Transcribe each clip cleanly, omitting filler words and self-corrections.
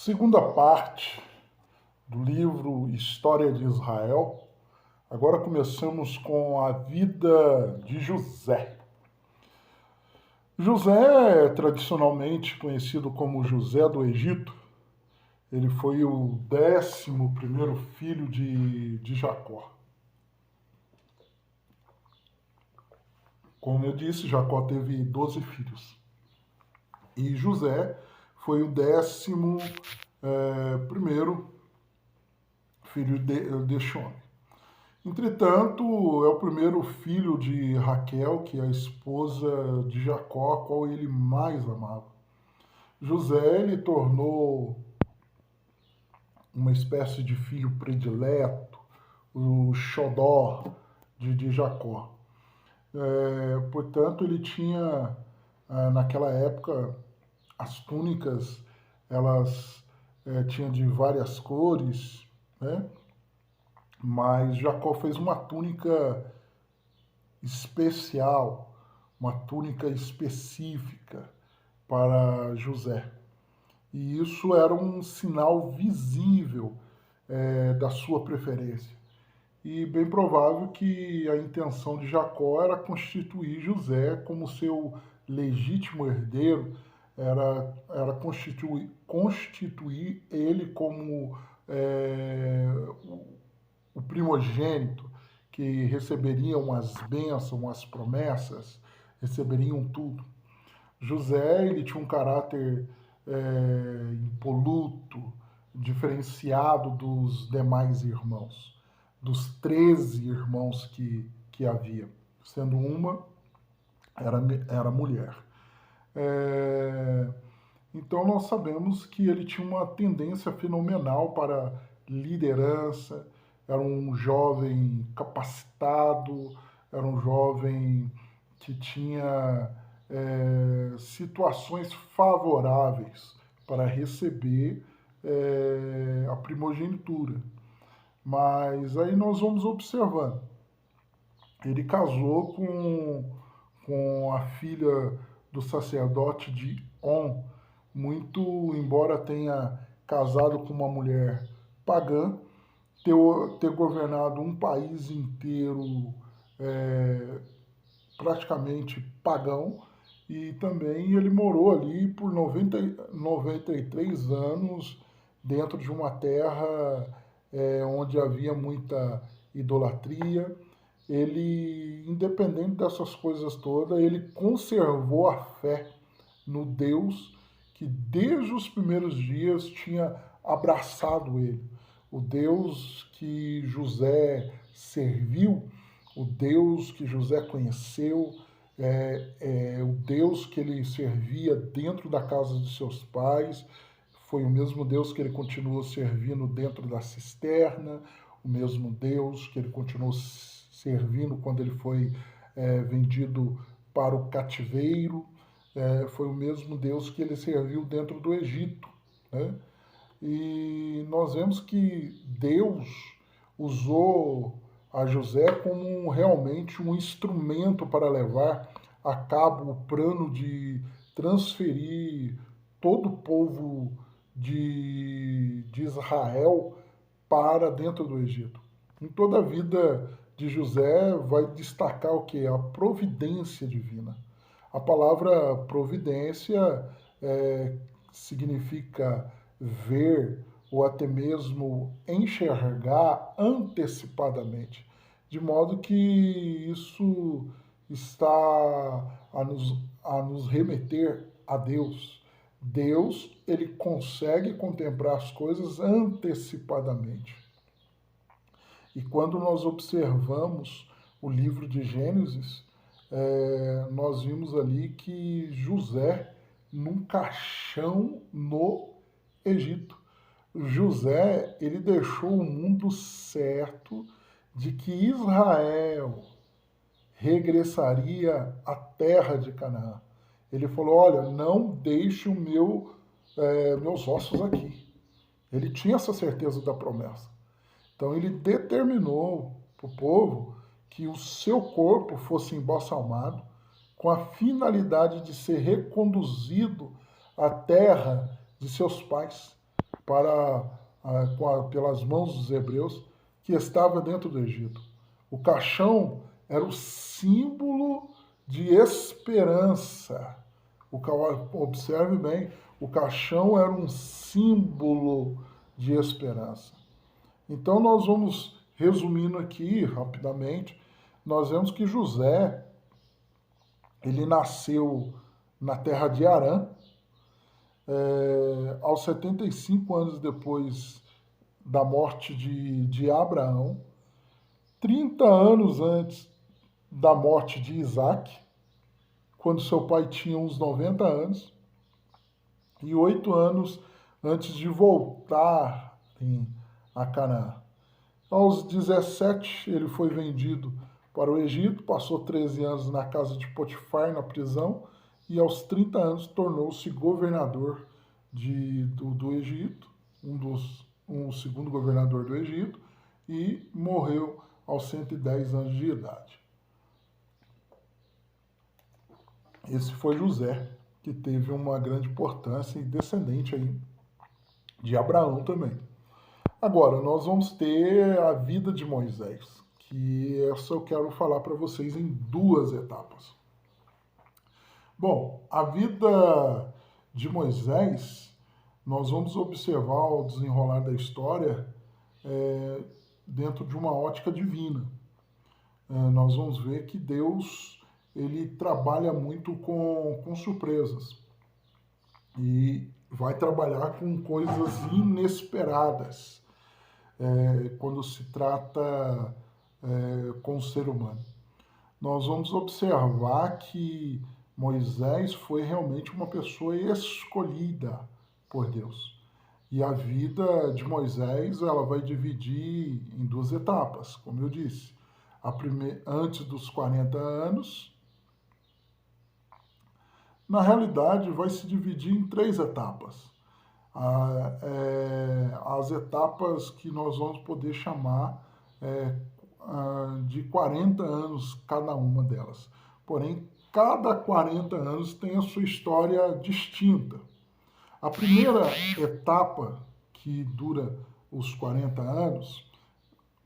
Segunda parte do livro História de Israel. Agora começamos com a vida de José. José é tradicionalmente conhecido como José do Egito. Ele foi o 11º filho de Jacó. Como eu disse, Jacó teve 12 filhos. E José foi o 11º filho deste homem. Entretanto, é o primeiro filho de Raquel, que é a esposa de Jacó, a qual ele mais amava. José ele tornou uma espécie de filho predileto, o xodó de Jacó. Portanto, ele tinha, naquela época, as túnicas, elas tinham de várias cores, né? Mas Jacó fez uma túnica especial, uma túnica específica para José. E isso era um sinal visível da sua preferência. E bem provável que a intenção de Jacó era constituir José como seu legítimo herdeiro, era constituir ele como o primogênito, que receberiam as bênçãos, as promessas, receberiam tudo. José ele tinha um caráter impoluto, diferenciado dos demais irmãos, dos 13 irmãos que havia, sendo uma era mulher. Então nós sabemos que ele tinha uma tendência fenomenal para liderança, era um jovem capacitado, era um jovem que tinha situações favoráveis para receber a primogenitura. Mas aí nós vamos observando. Ele casou com a filha do sacerdote de On, muito embora tenha casado com uma mulher pagã, ter governado um país inteiro praticamente pagão, e também ele morou ali por 93 anos dentro de uma terra onde havia muita idolatria. Ele, independente dessas coisas todas, ele conservou a fé no Deus que desde os primeiros dias tinha abraçado ele. O Deus que José serviu, o Deus que José conheceu, o Deus que ele servia dentro da casa de seus pais, foi o mesmo Deus que ele continuou servindo dentro da cisterna, o mesmo Deus que ele continuou servindo quando ele foi vendido para o cativeiro, foi o mesmo Deus que ele serviu dentro do Egito, né? E nós vemos que Deus usou a José como realmente um instrumento para levar a cabo o plano de transferir todo o povo de Israel para dentro do Egito. Em toda a vida de José vai destacar o que? A providência divina. A palavra providência significa ver ou até mesmo enxergar antecipadamente, de modo que isso está a nos remeter a Deus. Deus, ele consegue contemplar as coisas antecipadamente. E quando nós observamos o livro de Gênesis, nós vimos ali que José num caixão no Egito. José, ele deixou o mundo certo de que Israel regressaria à terra de Canaã. Ele falou, olha, não deixe meus ossos aqui. Ele tinha essa certeza da promessa. Então ele determinou para o povo que o seu corpo fosse embalsamado com a finalidade de ser reconduzido à terra de seus pais. pelas mãos dos hebreus que estava dentro do Egito. O caixão era o símbolo de esperança. Observe bem, o caixão era um símbolo de esperança. Então nós vamos resumindo aqui rapidamente, nós vemos que José, ele nasceu na terra de Harã, aos 75 anos depois da morte de Abraão, 30 anos antes da morte de Isaac, quando seu pai tinha uns 90 anos, e 8 anos antes de voltar a Canaã. Aos 17, ele foi vendido para o Egito, passou 13 anos na casa de Potifar, na prisão, e aos 30 anos tornou-se governador do Egito, um segundo governador do Egito, e morreu aos 110 anos de idade. Esse foi José, que teve uma grande importância e descendente aí de Abraão também. Agora, nós vamos ter a vida de Moisés, que essa eu quero falar para vocês em duas etapas. Bom, a vida de Moisés, nós vamos observar o desenrolar da história dentro de uma ótica divina. Nós vamos ver que Deus, ele trabalha muito com surpresas e vai trabalhar com coisas inesperadas quando se trata com o ser humano. Nós vamos observar que Moisés foi realmente uma pessoa escolhida por Deus. E a vida de Moisés, ela vai dividir em duas etapas, como eu disse. Antes dos 40 anos, na realidade, vai se dividir em três etapas. As etapas que nós vamos poder chamar de 40 anos cada uma delas. Porém, cada 40 anos tem a sua história distinta. A primeira etapa, que dura os 40 anos,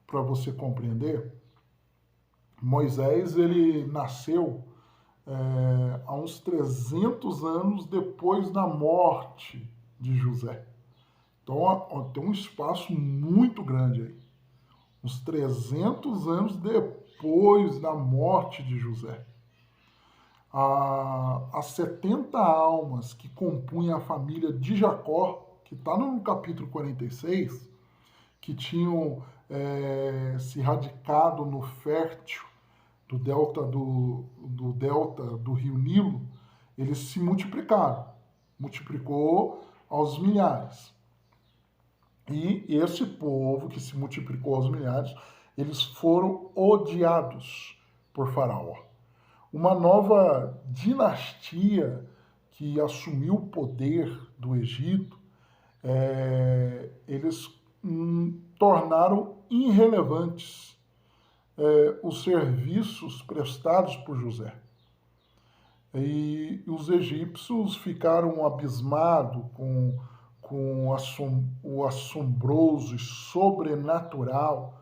para você compreender, Moisés, ele nasceu há uns 300 anos depois da morte de José. Então, tem um espaço muito grande aí. Uns 300 anos depois da morte de José. As 70 almas que compunham a família de Jacó, que está no capítulo 46, que tinham se radicado no fértil do delta do rio Nilo, eles se multiplicaram. Multiplicou aos milhares. E esse povo que se multiplicou aos milhares, eles foram odiados por Faraó. Uma nova dinastia que assumiu o poder do Egito, eles tornaram irrelevantes os serviços prestados por José. E os egípcios ficaram abismados com o assombroso e sobrenatural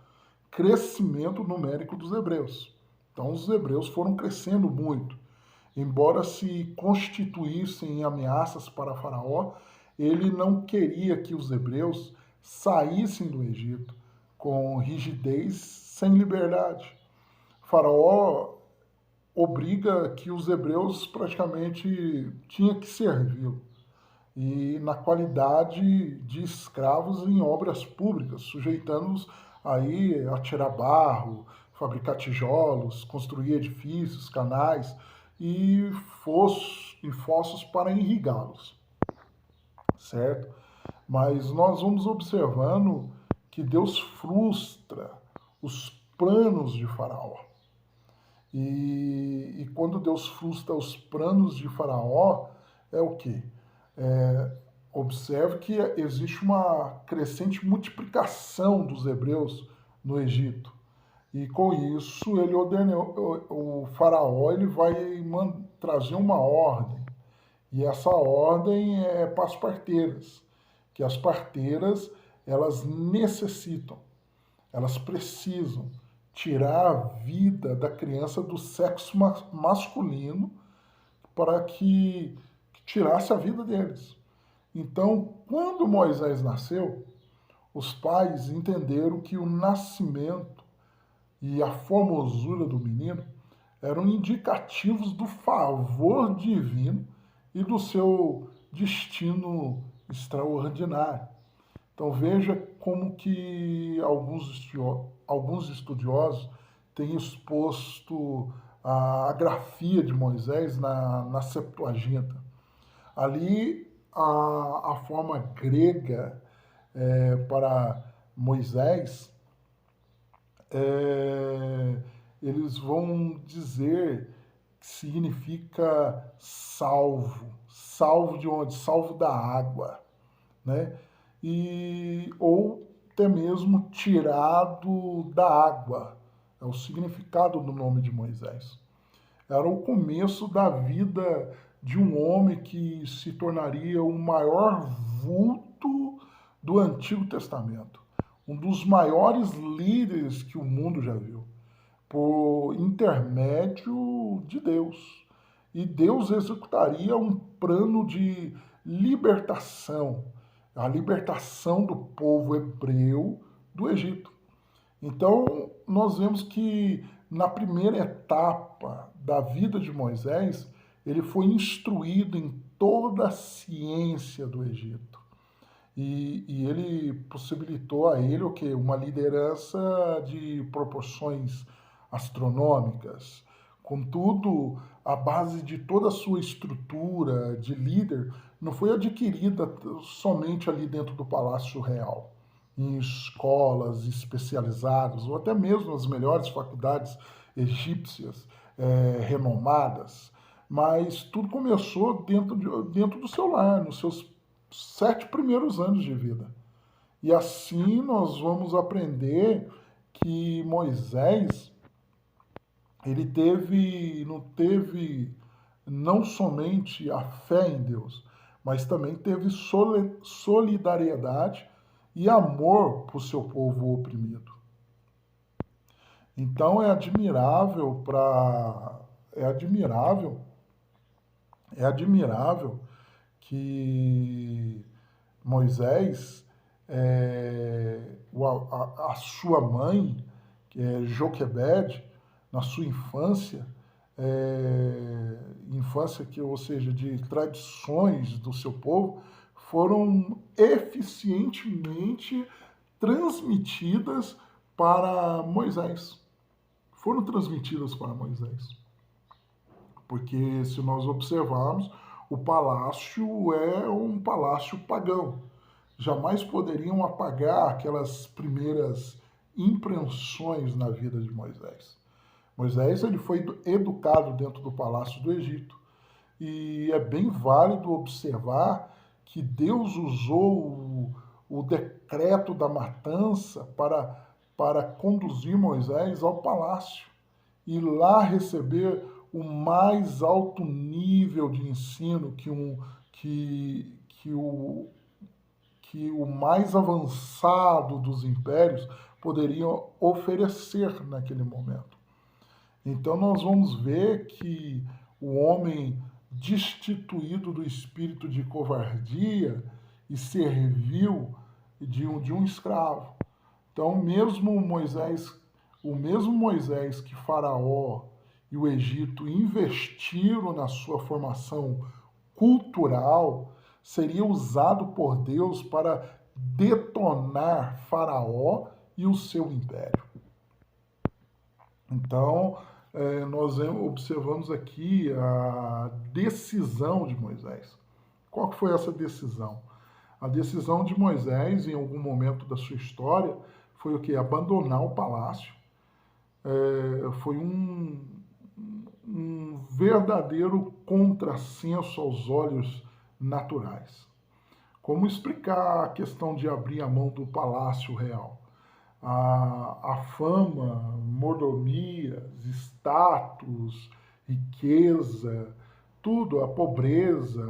crescimento numérico dos hebreus. Então, os hebreus foram crescendo muito. Embora se constituíssem em ameaças para Faraó, ele não queria que os hebreus saíssem do Egito com rigidez, sem liberdade. Faraó obriga que os hebreus praticamente tinham que servi-lo, e na qualidade de escravos em obras públicas, sujeitando-os aí a tirar barro, fabricar tijolos, construir edifícios, canais e fossos para irrigá-los, certo? Mas nós vamos observando que Deus frustra os planos de Faraó. E quando Deus frustra os planos de Faraó, é o quê? Observe que existe uma crescente multiplicação dos hebreus no Egito. E com isso, o faraó ele vai trazer uma ordem. E essa ordem é para as parteiras, que as parteiras, elas necessitam, elas precisam tirar a vida da criança do sexo masculino para que tirasse a vida deles. Então, quando Moisés nasceu, os pais entenderam que o nascimento e a formosura do menino eram indicativos do favor divino e do seu destino extraordinário. Então veja como que alguns estudiosos têm exposto a grafia de Moisés na Septuaginta. Ali a forma grega para Moisés, é, eles vão dizer que significa salvo. Salvo de onde? Salvo da água, né? Ou até mesmo tirado da água. É o significado do nome de Moisés. Era o começo da vida de um homem que se tornaria o maior vulto do Antigo Testamento. Um dos maiores líderes que o mundo já viu, por intermédio de Deus. E Deus executaria um plano de libertação, a libertação do povo hebreu do Egito. Então, nós vemos que na primeira etapa da vida de Moisés, ele foi instruído em toda a ciência do Egito. E ele possibilitou a ele o quê? Uma liderança de proporções astronômicas. Contudo, a base de toda a sua estrutura de líder não foi adquirida somente ali dentro do Palácio Real, em escolas especializadas, ou até mesmo nas melhores faculdades egípcias renomadas, mas tudo começou dentro do seu lar, nos seus 7 primeiros anos de vida. E assim nós vamos aprender que Moisés, ele teve não somente a fé em Deus, mas também teve solidariedade e amor por seu povo oprimido. Então é admirável que Moisés, a sua mãe, que é Joquebede, na sua infância, infância que, ou seja, de tradições do seu povo, foram eficientemente transmitidas para Moisés. Foram transmitidas para Moisés. Porque se nós observarmos, o palácio é um palácio pagão. Jamais poderiam apagar aquelas primeiras impressões na vida de Moisés. Moisés ele foi educado dentro do palácio do Egito. E é bem válido observar que Deus usou o decreto da matança para conduzir Moisés ao palácio e lá receber o mais alto nível de ensino que o mais avançado dos impérios poderiam oferecer naquele momento. Então nós vamos ver que o homem destituído do espírito de covardia e servil de um escravo. Então o mesmo Moisés que Faraó e o Egito investiram na sua formação cultural, seria usado por Deus para detonar Faraó e o seu império. Então, nós observamos aqui a decisão de Moisés. Qual que foi essa decisão? A decisão de Moisés, em algum momento da sua história, foi o quê? Abandonar o palácio. Foi um verdadeiro contrassenso aos olhos naturais. Como explicar a questão de abrir a mão do palácio real? A fama, mordomias, status, riqueza, tudo, a pobreza,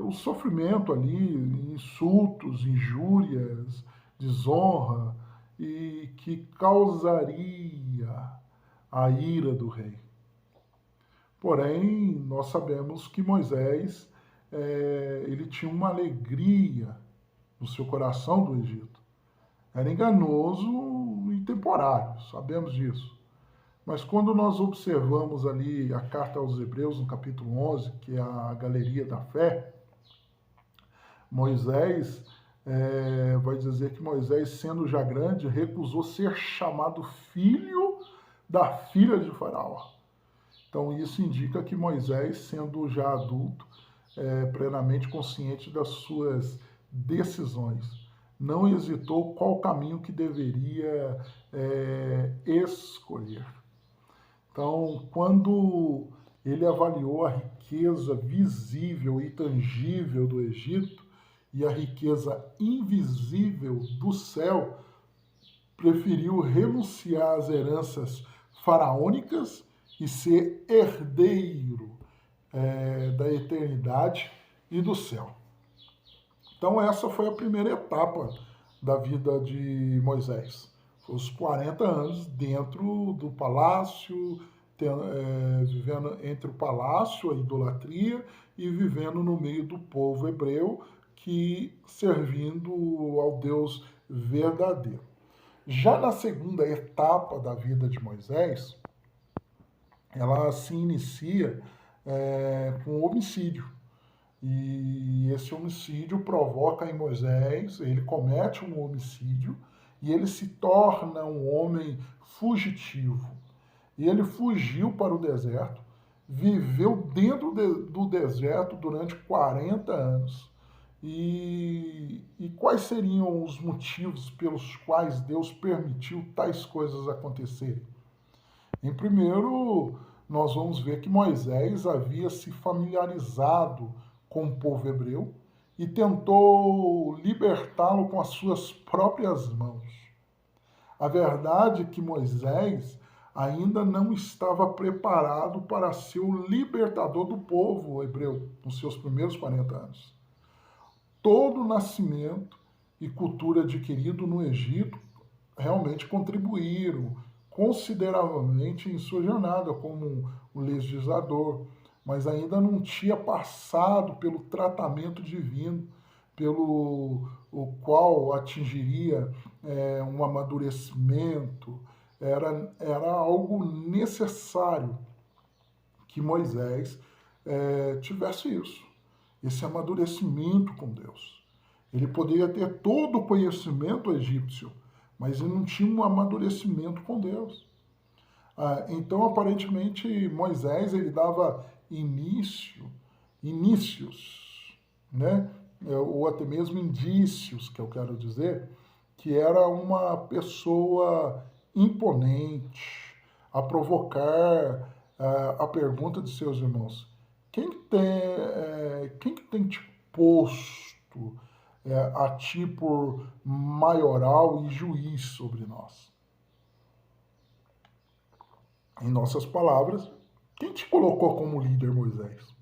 o sofrimento ali, insultos, injúrias, desonra, e que causaria a ira do rei. Porém, nós sabemos que Moisés, ele tinha uma alegria no seu coração do Egito. Era enganoso e temporário, sabemos disso. Mas quando nós observamos ali a carta aos Hebreus, no capítulo 11, que é a galeria da fé, Moisés, vai dizer que Moisés, sendo já grande, recusou ser chamado filho da filha de Faraó. Então isso indica que Moisés, sendo já adulto, plenamente consciente das suas decisões, não hesitou qual caminho que deveria escolher. Então, quando ele avaliou a riqueza visível e tangível do Egito e a riqueza invisível do céu, preferiu renunciar às heranças faraônicas e ser herdeiro da eternidade e do céu. Então essa foi a primeira etapa da vida de Moisés. Os 40 anos dentro do palácio, vivendo entre o palácio, a idolatria, e vivendo no meio do povo hebreu, que servindo ao Deus verdadeiro. Já na segunda etapa da vida de Moisés, ela se inicia com o homicídio. E esse homicídio provoca em Moisés, ele comete um homicídio e ele se torna um homem fugitivo. E ele fugiu para o deserto, viveu dentro do deserto durante 40 anos. E quais seriam os motivos pelos quais Deus permitiu tais coisas acontecerem? Em primeiro, nós vamos ver que Moisés havia se familiarizado com o povo hebreu e tentou libertá-lo com as suas próprias mãos. A verdade é que Moisés ainda não estava preparado para ser o libertador do povo hebreu nos seus primeiros 40 anos. Todo o nascimento e cultura adquirido no Egito realmente contribuíram consideravelmente em sua jornada como um legislador, mas ainda não tinha passado pelo tratamento divino, pelo o qual atingiria um amadurecimento. Era algo necessário que Moisés tivesse isso, esse amadurecimento com Deus. Ele poderia ter todo o conhecimento egípcio, mas ele não tinha um amadurecimento com Deus. Então, aparentemente, Moisés ele dava inícios, né? Ou até mesmo indícios, que eu quero dizer, que era uma pessoa imponente, a provocar a pergunta de seus irmãos: quem que tem te posto a ti por maioral e juiz sobre nós? Em nossas palavras, quem te colocou como líder, Moisés?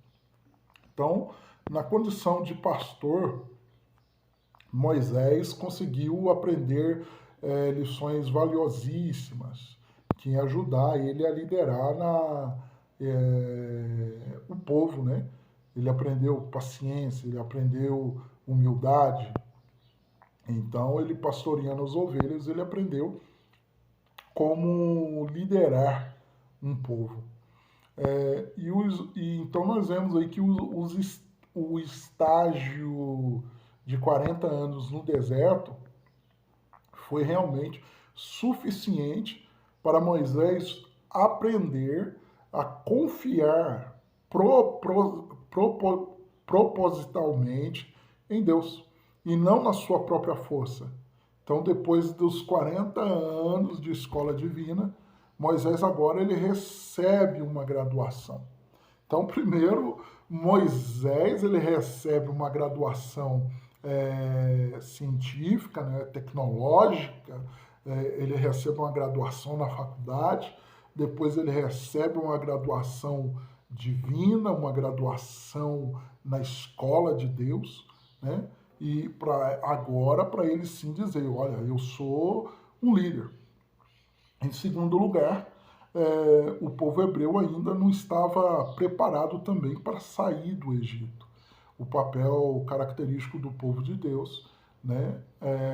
Então, na condição de pastor, Moisés conseguiu aprender lições valiosíssimas que iam ajudar ele a liderar o povo, né? Ele aprendeu paciência, ele aprendeu humildade. Então, ele pastoreando as ovelhas, ele aprendeu como liderar um povo. Então nós vemos aí que o estágio de 40 anos no deserto foi realmente suficiente para Moisés aprender a confiar propositalmente em Deus e não na sua própria força. Então, depois dos 40 anos de escola divina, Moisés agora ele recebe uma graduação. Então, primeiro, Moisés ele recebe uma graduação científica, né, tecnológica, ele recebe uma graduação na faculdade, depois ele recebe uma graduação divina, uma graduação na escola de Deus, né? E agora para ele sim dizer, olha, eu sou um líder. Em segundo lugar, o povo hebreu ainda não estava preparado também para sair do Egito. O papel característico do povo de Deus, né?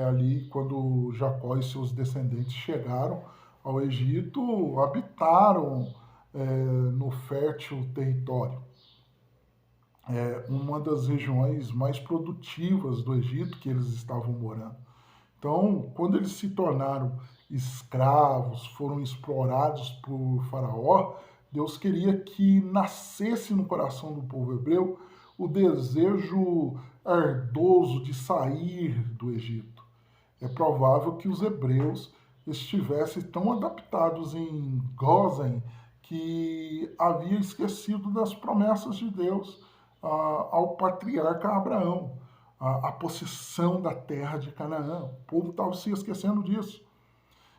Ali quando Jacó e seus descendentes chegaram ao Egito, habitaram no fértil território. Uma das regiões mais produtivas do Egito que eles estavam morando. Então, quando eles se tornaram escravos, foram explorados por Faraó, Deus queria que nascesse no coração do povo hebreu o desejo ardoso de sair do Egito. É provável que os hebreus estivessem tão adaptados em Gósen que havia esquecido das promessas de Deus ao patriarca Abraão, a possessão da terra de Canaã. O povo estava se esquecendo disso.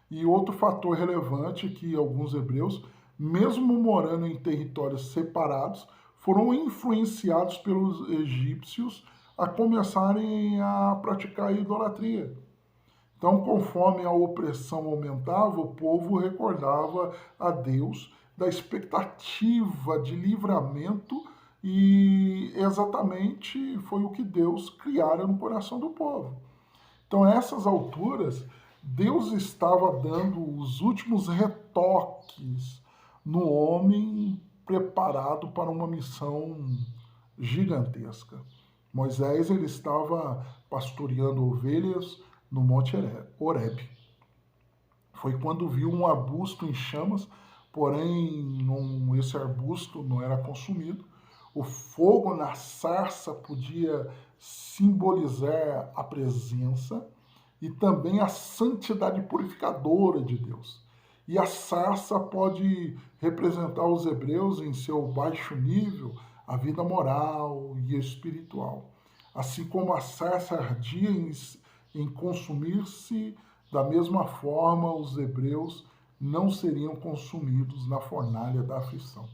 E outro fator relevante é que alguns hebreus, mesmo morando em territórios separados, foram influenciados pelos egípcios a começarem a praticar a idolatria. Então, conforme a opressão aumentava, o povo recordava a Deus da expectativa de livramento e exatamente foi o que Deus criara no coração do povo. Então, a essas alturas, Deus estava dando os últimos retoques no homem preparado para uma missão gigantesca. Moisés ele estava pastoreando ovelhas no Monte Horebe. Foi quando viu um arbusto em chamas, porém esse arbusto não era consumido. O fogo na sarça podia simbolizar a presença e também a santidade purificadora de Deus. E a sarça pode representar os hebreus em seu baixo nível, a vida moral e espiritual. Assim como a sarça ardia em consumir-se, da mesma forma os hebreus não seriam consumidos na fornalha da aflição.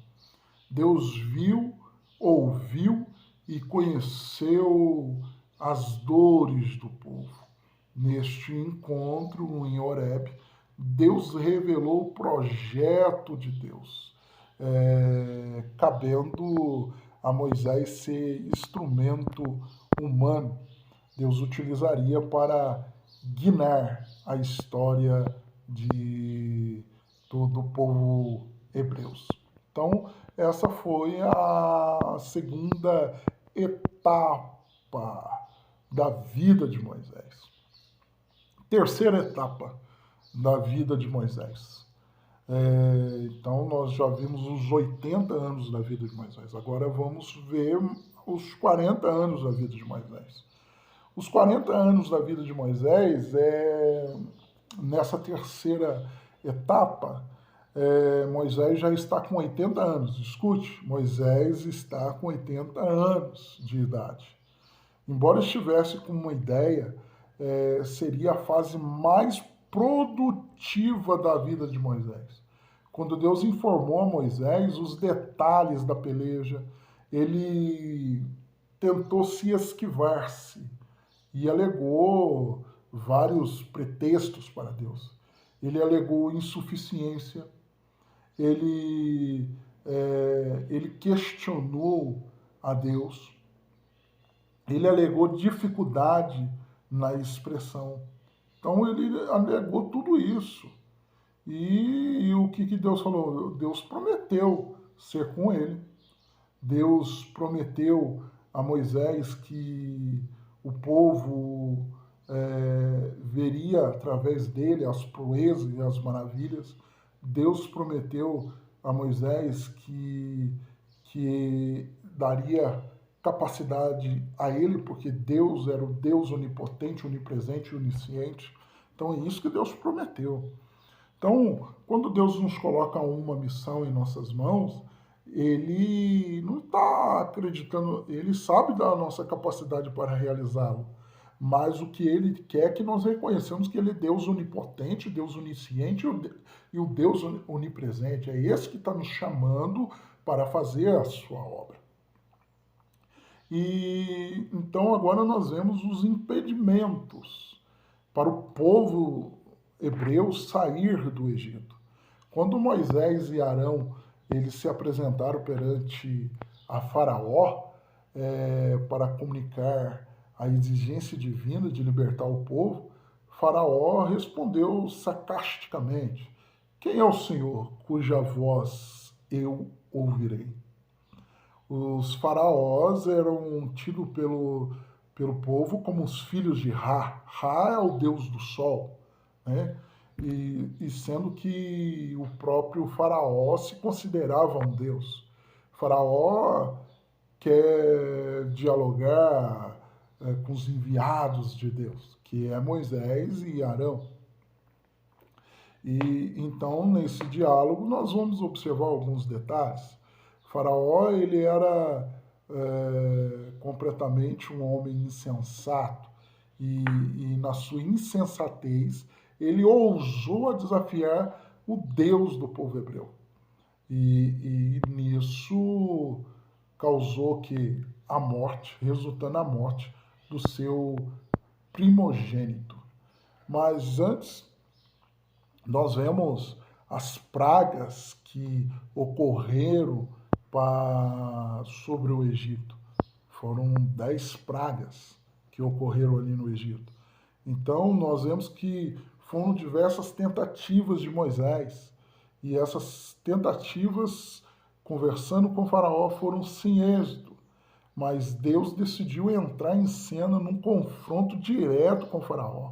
Deus viu, ouviu e conheceu as dores do povo. Neste encontro em Horebe, Deus revelou o projeto de Deus, cabendo a Moisés ser instrumento humano. Deus utilizaria para guiar a história do povo hebreus. Então, essa foi a segunda etapa da vida de Moisés. Terceira etapa da vida de Moisés. Então, nós já vimos os 80 anos da vida de Moisés. Agora vamos ver os 40 anos da vida de Moisés. Os 40 anos da vida de Moisés, nessa terceira etapa, Moisés já está com 80 anos. Escute, Moisés está com 80 anos de idade. Embora estivesse com uma ideia, seria a fase mais produtiva da vida de Moisés. Quando Deus informou a Moisés os detalhes da peleja, ele tentou se esquivar-se e alegou vários pretextos para Deus. Ele alegou insuficiência, ele questionou a Deus, ele alegou dificuldade na expressão. Então ele alegou tudo isso. E o que Deus falou? Deus prometeu ser com ele. Deus prometeu a Moisés que o povo veria através dele as proezas e as maravilhas. Deus prometeu a Moisés que daria capacidade a ele, porque Deus era o Deus onipotente, onipresente e onisciente. Então é isso que Deus prometeu. Então, quando Deus nos coloca uma missão em nossas mãos, ele não está acreditando, ele sabe da nossa capacidade para realizá-lo, mas o que ele quer é que nós reconheçamos que ele é Deus onipotente, Deus onisciente e o Deus onipresente. É esse que está nos chamando para fazer a sua obra. E então agora nós vemos os impedimentos para o povo hebreu sair do Egito. Quando Moisés e Arão eles se apresentaram perante a Faraó para comunicar a exigência divina de libertar o povo, Faraó respondeu sarcasticamente: quem é o Senhor cuja voz eu ouvirei? Os faraós eram tidos pelo povo como os filhos de Ra. Ra é o deus do sol, né? E sendo que o próprio faraó se considerava um deus. O faraó quer dialogar com os enviados de Deus, que é Moisés e Arão. E então, nesse diálogo, nós vamos observar alguns detalhes. O faraó, ele era completamente um homem insensato e na sua insensatez, ele ousou desafiar o Deus do povo hebreu. E nisso causou que a morte, resultando na morte do seu primogênito. Mas antes nós vemos as pragas que ocorreram sobre o Egito. Foram 10 pragas que ocorreram ali no Egito. Então, nós vemos que foram diversas tentativas de Moisés. E essas tentativas, conversando com o faraó, foram sem êxito. Mas Deus decidiu entrar em cena num confronto direto com o faraó.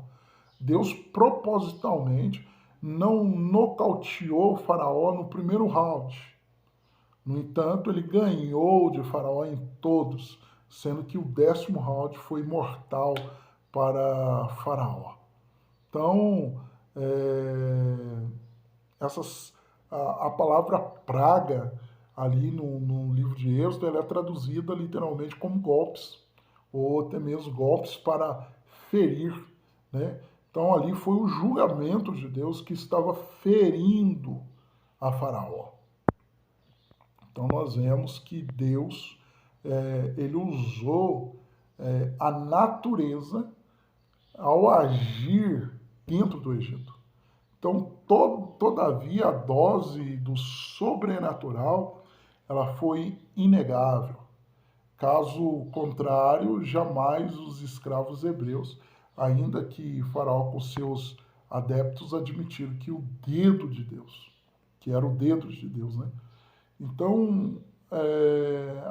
Deus propositalmente não nocauteou o faraó no primeiro round. No entanto, ele ganhou de faraó em todos, sendo que o 10º round foi mortal para faraó. Então, a palavra praga ali no livro de Êxodo, ela é traduzida literalmente como golpes, ou até mesmo golpes para ferir, né? Então ali foi o julgamento de Deus que estava ferindo a Faraó. Então nós vemos que Deus ele usou a natureza ao agir dentro do Egito. Então, todavia, a dose do sobrenatural ela foi inegável. Caso contrário, jamais os escravos hebreus, ainda que Faraó com seus adeptos admitiram que o dedo de Deus, que era o dedo de Deus, né? Então,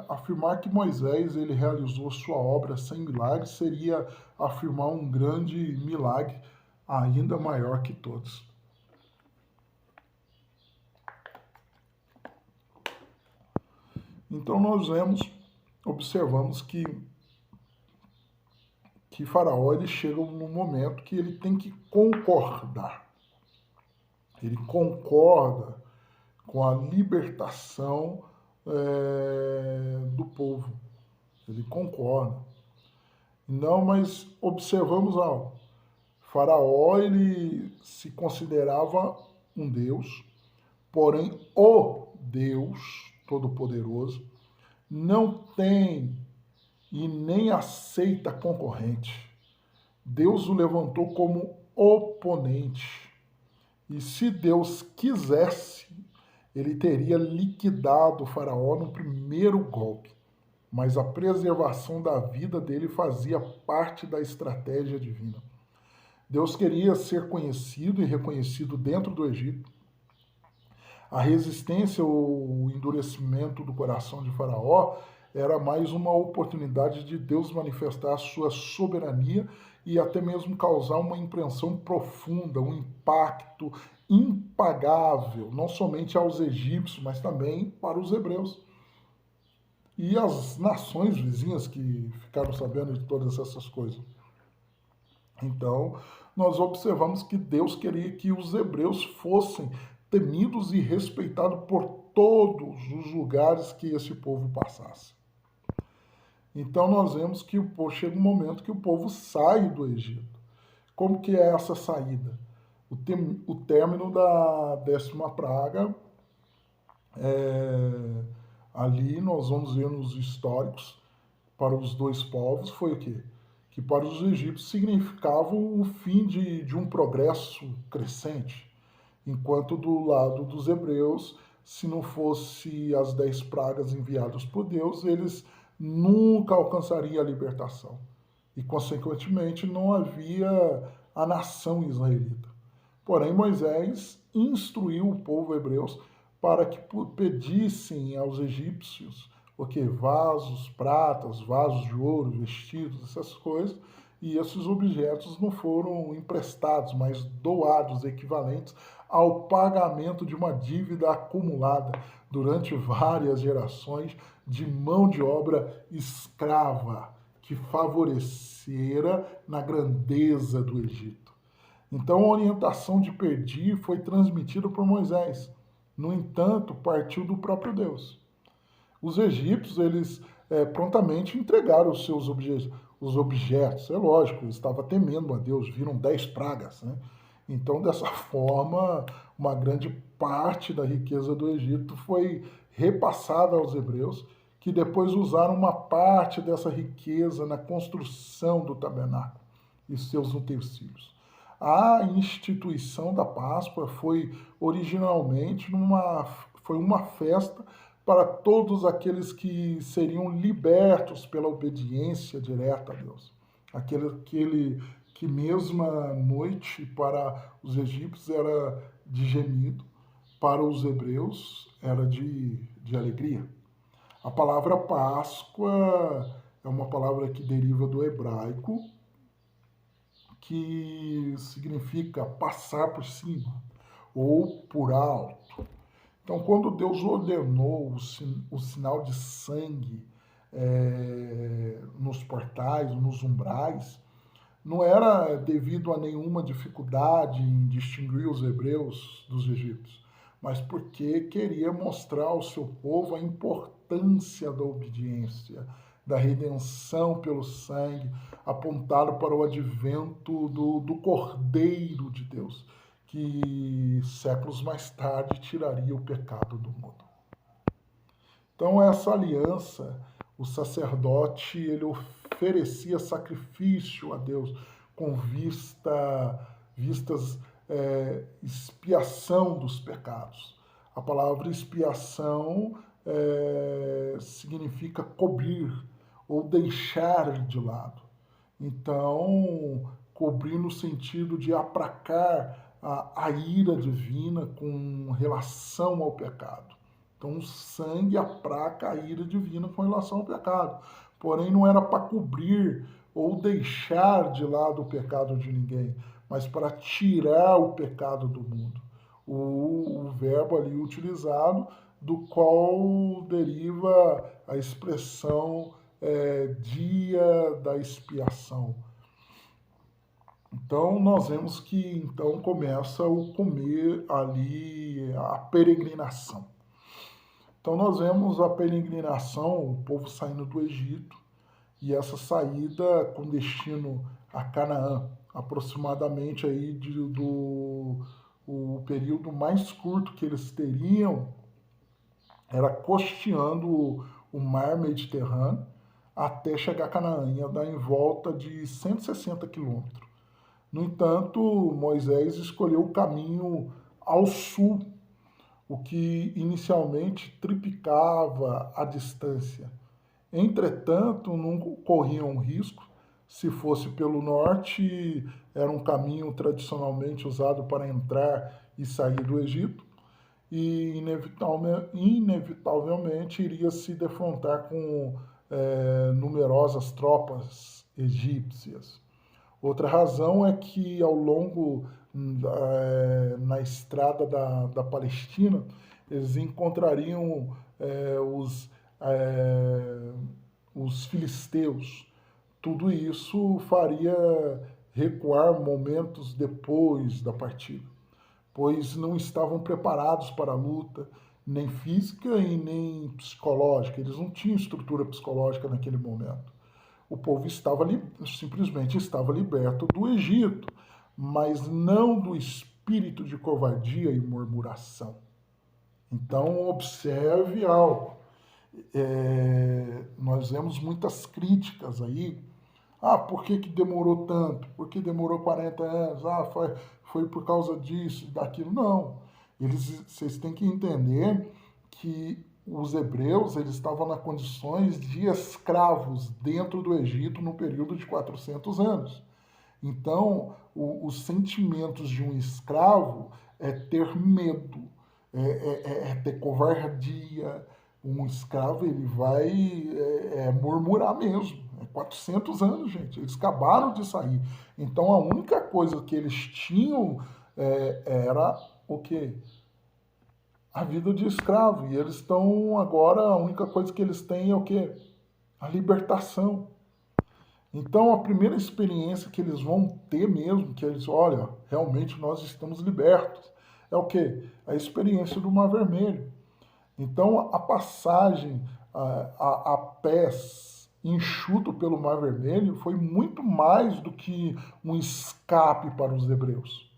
afirmar que Moisés ele realizou sua obra sem milagre seria afirmar um grande milagre ainda maior que todos. Então nós observamos que Faraó ele chega num momento que ele tem que concordar. Ele concorda com a libertação do povo. Ele concorda. Não, mas observamos algo. Faraó ele se considerava um Deus, porém o Deus Todo-Poderoso não tem e nem aceita concorrente. Deus o levantou como oponente. E se Deus quisesse, ele teria liquidado o faraó no primeiro golpe. Mas a preservação da vida dele fazia parte da estratégia divina. Deus queria ser conhecido e reconhecido dentro do Egito. A resistência ou o endurecimento do coração de Faraó era mais uma oportunidade de Deus manifestar a sua soberania e até mesmo causar uma impressão profunda, um impacto impagável, não somente aos egípcios, mas também para os hebreus. E as nações vizinhas que ficaram sabendo de todas essas coisas. Então, nós observamos que Deus queria que os hebreus fossem temidos e respeitados por todos os lugares que esse povo passasse. Então nós vemos que chega um momento que o povo sai do Egito. Como que é essa saída? O término da 10ª praga Ali nós vamos ver nos históricos, para os dois povos, foi o quê? Que para os egípcios significava o fim de um progresso crescente, enquanto do lado dos hebreus, se não fosse as 10 pragas enviadas por Deus, eles nunca alcançariam a libertação. E, consequentemente, não havia a nação israelita. Porém, Moisés instruiu o povo hebreu para que pedissem aos egípcios o que? Vasos, pratas, vasos de ouro, vestidos, essas coisas, e esses objetos não foram emprestados, mas doados, equivalentes ao pagamento de uma dívida acumulada durante várias gerações de mão de obra escrava que favorecera na grandeza do Egito. Então a orientação de pedir foi transmitida por Moisés. No entanto, partiu do próprio Deus. Os egípcios, eles prontamente entregaram os objetos. É lógico, eles estavam temendo a Deus, viram 10 pragas, né? Então, dessa forma, uma grande parte da riqueza do Egito foi repassada aos hebreus, que depois usaram uma parte dessa riqueza na construção do tabernáculo e seus utensílios. A instituição da Páscoa foi originalmente foi uma festa para todos aqueles que seriam libertos pela obediência direta a Deus. Aquele que mesma noite para os egípcios era de gemido, para os hebreus era de alegria. A palavra Páscoa é uma palavra que deriva do hebraico, que significa passar por cima ou por alto. Então, quando Deus ordenou o sinal de sangue nos portais, nos umbrais, não era devido a nenhuma dificuldade em distinguir os hebreus dos egípcios, mas porque queria mostrar ao seu povo a importância da obediência, da redenção pelo sangue, apontado para o advento do Cordeiro de Deus, que séculos mais tarde tiraria o pecado do mundo. Então, essa aliança, o sacerdote, ele oferecia sacrifício a Deus com vistas expiação dos pecados. A palavra expiação significa cobrir ou deixar de lado. Então, cobrir no sentido de aplacar a ira divina com relação ao pecado. Então, o sangue aplaca a ira divina com relação ao pecado. Porém, não era para cobrir ou deixar de lado o pecado de ninguém, mas para tirar o pecado do mundo. O verbo ali utilizado, do qual deriva a expressão dia da expiação. Então, nós vemos que então começa o comer ali, a peregrinação. Então, nós vemos a peregrinação, o povo saindo do Egito, e essa saída com destino a Canaã, aproximadamente aí o período mais curto que eles teriam era costeando o mar Mediterrâneo até chegar a Canaã, ia dar em volta de 160 quilômetros. No entanto, Moisés escolheu o caminho ao sul, o que inicialmente triplicava a distância. Entretanto, não corriam risco. Se fosse pelo norte, era um caminho tradicionalmente usado para entrar e sair do Egito, e inevitavelmente iria se defrontar com numerosas tropas egípcias. Outra razão é que ao longo na estrada da Palestina, eles encontrariam os filisteus. Tudo isso faria recuar momentos depois da partida, pois não estavam preparados para a luta, nem física e nem psicológica. Eles não tinham estrutura psicológica naquele momento. O povo simplesmente estava liberto do Egito, mas não do espírito de covardia e murmuração. Então, observe algo. Nós vemos muitas críticas aí. Por que que demorou tanto? Por que demorou 40 anos? Foi por causa disso, daquilo. Não. Vocês têm que entender que os hebreus eles estavam nas condições de escravos dentro do Egito no período de 400 anos. Então, os sentimentos de um escravo é ter medo, é ter covardia. Um escravo ele vai murmurar mesmo. 400 anos, gente. Eles acabaram de sair. Então, a única coisa que eles tinham era o quê? A vida de escravo. E eles estão agora, a única coisa que eles têm é o quê? A libertação. Então, a primeira experiência que eles vão ter mesmo, que eles, olha, realmente nós estamos libertos, é o quê? A experiência do Mar Vermelho. Então, a passagem a pés enxuto pelo Mar Vermelho foi muito mais do que um escape para os hebreus.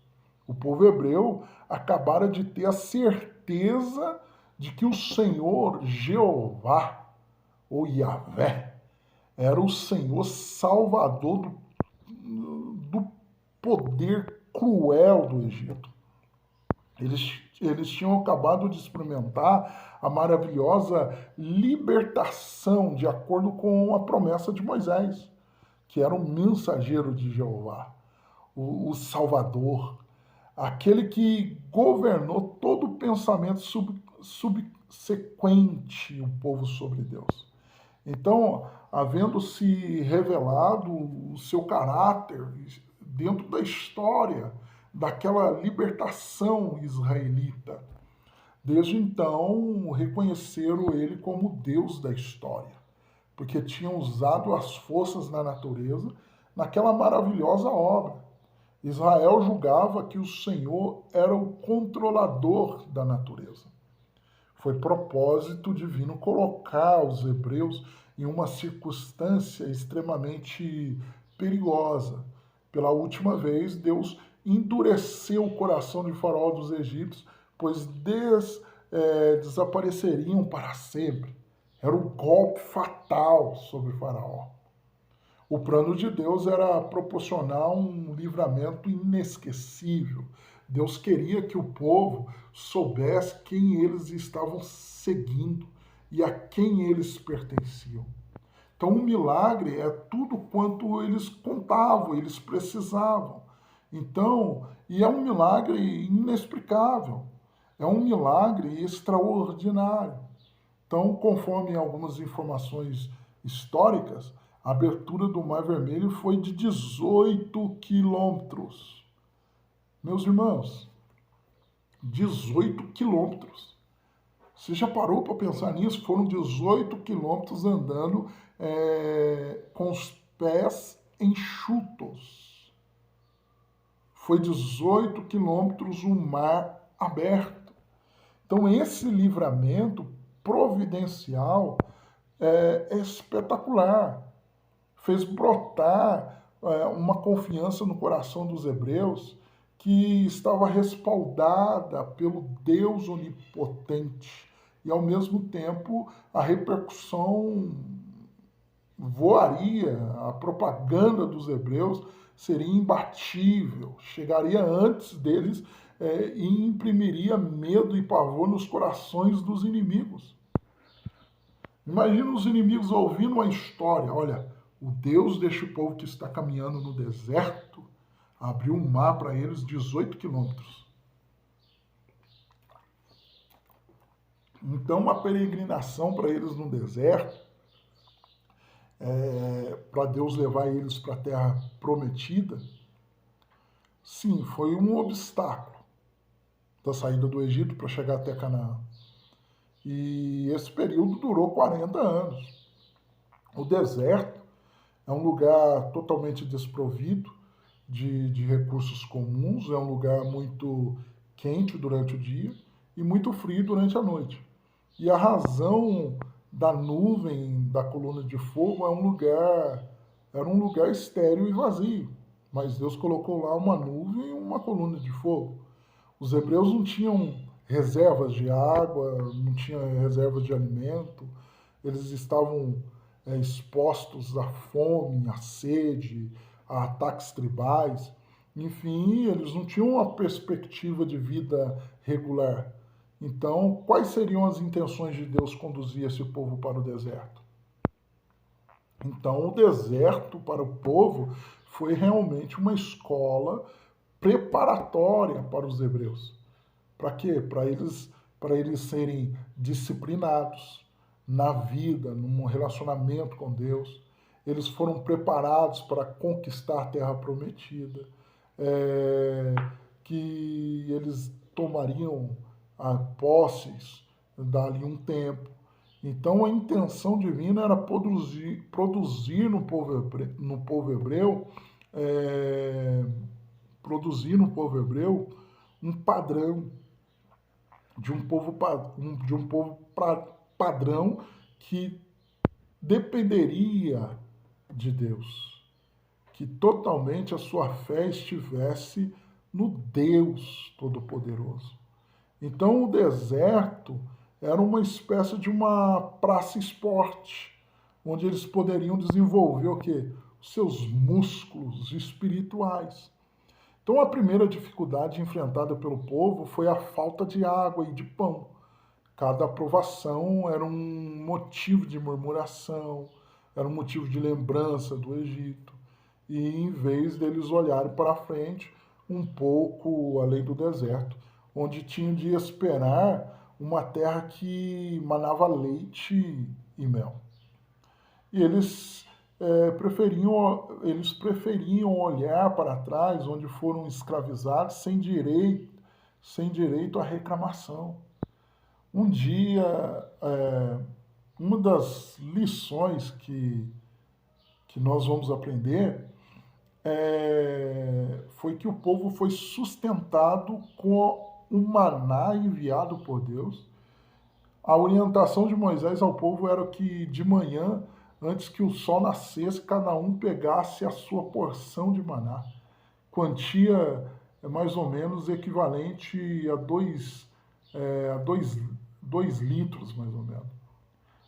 O povo hebreu acabara de ter a certeza de que o Senhor Jeová, ou Yahvé, era o Senhor salvador do poder cruel do Egito. Eles tinham acabado de experimentar a maravilhosa libertação de acordo com a promessa de Moisés, que era o mensageiro de Jeová, o Salvador, aquele que governou todo o pensamento subsequente o povo sobre Deus. Então, havendo-se revelado o seu caráter dentro da história daquela libertação israelita, desde então reconheceram ele como Deus da história, porque tinham usado as forças da natureza naquela maravilhosa obra. Israel julgava que o Senhor era o controlador da natureza. Foi propósito divino colocar os hebreus em uma circunstância extremamente perigosa. Pela última vez, Deus endureceu o coração de Faraó dos egípcios, pois desapareceriam para sempre. Era um golpe fatal sobre Faraó. O plano de Deus era proporcionar um livramento inesquecível. Deus queria que o povo soubesse quem eles estavam seguindo e a quem eles pertenciam. Então, um milagre é tudo quanto eles contavam, eles precisavam. Então, e é um milagre inexplicável, é um milagre extraordinário. Então, conforme algumas informações históricas, a abertura do Mar Vermelho foi de 18 quilômetros. Meus irmãos, 18 quilômetros. Você já parou para pensar nisso? Foram 18 quilômetros andando com os pés enxutos. Foi 18 quilômetros um mar aberto. Então, esse livramento providencial é espetacular. Fez brotar uma confiança no coração dos hebreus que estava respaldada pelo Deus onipotente. E, ao mesmo tempo, a repercussão voaria, a propaganda dos hebreus seria imbatível, chegaria antes deles e imprimiria medo e pavor nos corações dos inimigos. Imagina os inimigos ouvindo uma história, olha, o Deus deste povo que está caminhando no deserto abriu um mar para eles 18 quilômetros. Então, uma peregrinação para eles no deserto, para Deus levar eles para a terra prometida, sim, foi um obstáculo da saída do Egito para chegar até Canaã. E esse período durou 40 anos. O deserto é um lugar totalmente desprovido de recursos comuns, é um lugar muito quente durante o dia e muito frio durante a noite. E a razão da nuvem, da coluna de fogo, era um lugar estéril e vazio. Mas Deus colocou lá uma nuvem e uma coluna de fogo. Os hebreus não tinham reservas de água, não tinham reservas de alimento, eles estavam expostos à fome, à sede, a ataques tribais. Enfim, eles não tinham uma perspectiva de vida regular. Então, quais seriam as intenções de Deus conduzir esse povo para o deserto? Então, o deserto para o povo foi realmente uma escola preparatória para os hebreus. Para quê? Para eles serem disciplinados na vida, num relacionamento com Deus. Eles foram preparados para conquistar a terra prometida, é, que eles tomariam posses dali um tempo. Então a intenção divina era produzir é, no povo hebreu um padrão de um povo padrão que dependeria de Deus, que totalmente a sua fé estivesse no Deus Todo-Poderoso. Então o deserto era uma espécie de uma praça esporte, onde eles poderiam desenvolver o quê? Os seus músculos espirituais. Então a primeira dificuldade enfrentada pelo povo foi a falta de água e de pão. Cada provação era um motivo de murmuração, era um motivo de lembrança do Egito. E em vez deles olharem para frente, um pouco além do deserto, onde tinham de esperar uma terra que manava leite e mel. E eles preferiam olhar para trás, onde foram escravizados, sem direito à reclamação. Um dia, uma das lições que nós vamos aprender foi que o povo foi sustentado com o maná enviado por Deus. A orientação de Moisés ao povo era que de manhã, antes que o sol nascesse, cada um pegasse a sua porção de maná. Quantia mais ou menos equivalente a 2 litros, mais ou menos.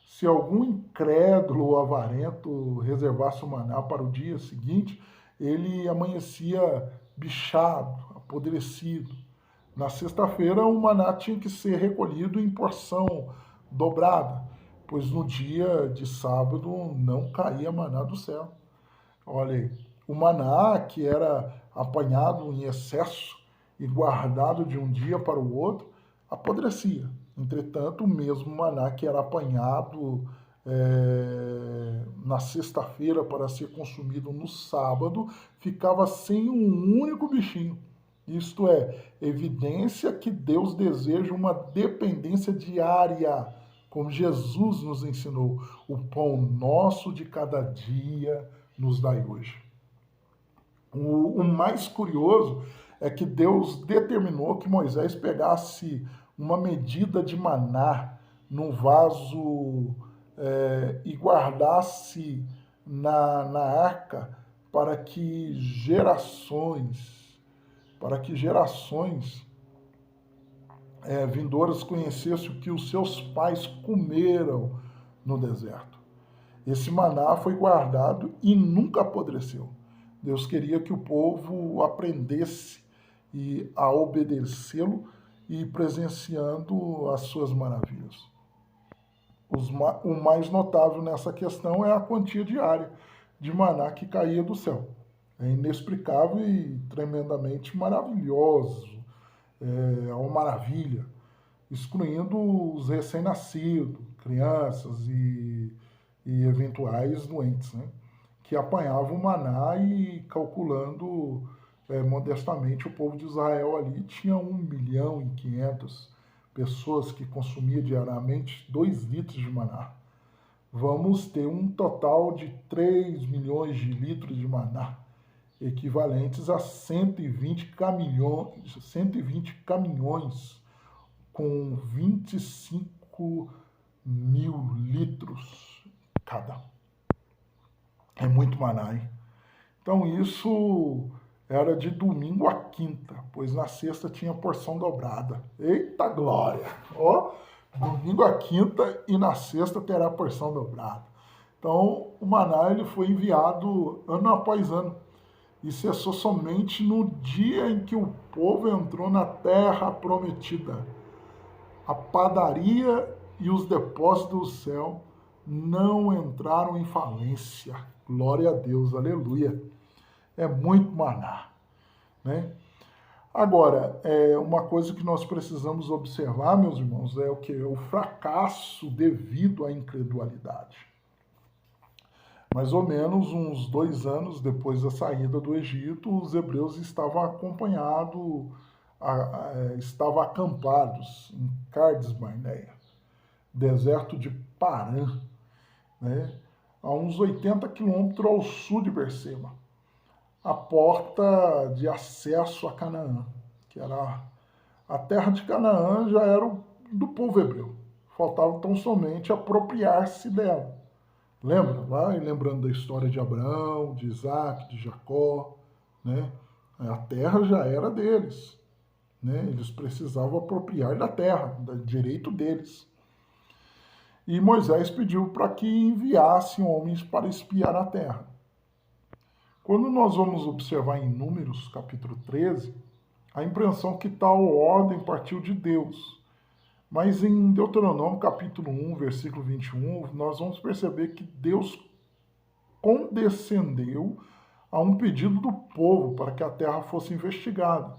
Se algum incrédulo ou avarento reservasse o maná para o dia seguinte, ele amanhecia bichado, apodrecido. Na sexta-feira, o maná tinha que ser recolhido em porção dobrada, pois no dia de sábado não caía maná do céu. Olha aí, o maná que era apanhado em excesso e guardado de um dia para o outro, apodrecia. Entretanto, o mesmo maná que era apanhado na sexta-feira para ser consumido no sábado, ficava sem um único bichinho. Isto é, evidência que Deus deseja uma dependência diária, como Jesus nos ensinou. O pão nosso de cada dia nos dai hoje. O mais curioso é que Deus determinou que Moisés pegasse uma medida de maná num vaso e guardasse na arca para que gerações vindouras conhecessem o que os seus pais comeram no deserto. Esse maná foi guardado e nunca apodreceu. Deus queria que o povo aprendesse a obedecê-lo e presenciando as suas maravilhas. O mais notável nessa questão é a quantia diária de maná que caía do céu. É inexplicável e tremendamente maravilhoso. É uma maravilha, excluindo os recém-nascidos, crianças e eventuais doentes, né? Que apanhavam o maná e calculando modestamente o povo de Israel ali tinha 1.500.000 pessoas que consumiam diariamente 2 litros de maná. Vamos ter um total de 3 milhões de litros de maná, equivalentes a 120 caminhões com 25 mil litros cada. É muito maná, hein? Então isso era de domingo a quinta, pois na sexta tinha porção dobrada. Eita glória! Ó, domingo à quinta e na sexta terá a porção dobrada. Então, o maná ele foi enviado ano após ano e cessou somente no dia em que o povo entrou na terra prometida. A padaria e os depósitos do céu não entraram em falência. Glória a Deus, aleluia. É muito maná, né? Agora, uma coisa que nós precisamos observar, meus irmãos, é o que? O fracasso devido à incredulidade. Mais ou menos uns 2 anos depois da saída do Egito, os hebreus estavam estavam acampados em Cádiz Barneia, deserto de Parã, né? A uns 80 quilômetros ao sul de Berseba, a porta de acesso a Canaã, que era a terra de Canaã, já era do povo hebreu. Faltava tão somente apropriar-se dela. Lembra? Vai lembrando da história de Abraão, de Isaac, de Jacó, né? A terra já era deles, né? Eles precisavam apropriar da terra, do direito deles. E Moisés pediu para que enviassem homens para espiar a terra. Quando nós vamos observar em Números, capítulo 13, a impressão que tal ordem partiu de Deus. Mas em Deuteronômio, capítulo 1, versículo 21, nós vamos perceber que Deus condescendeu a um pedido do povo para que a terra fosse investigada.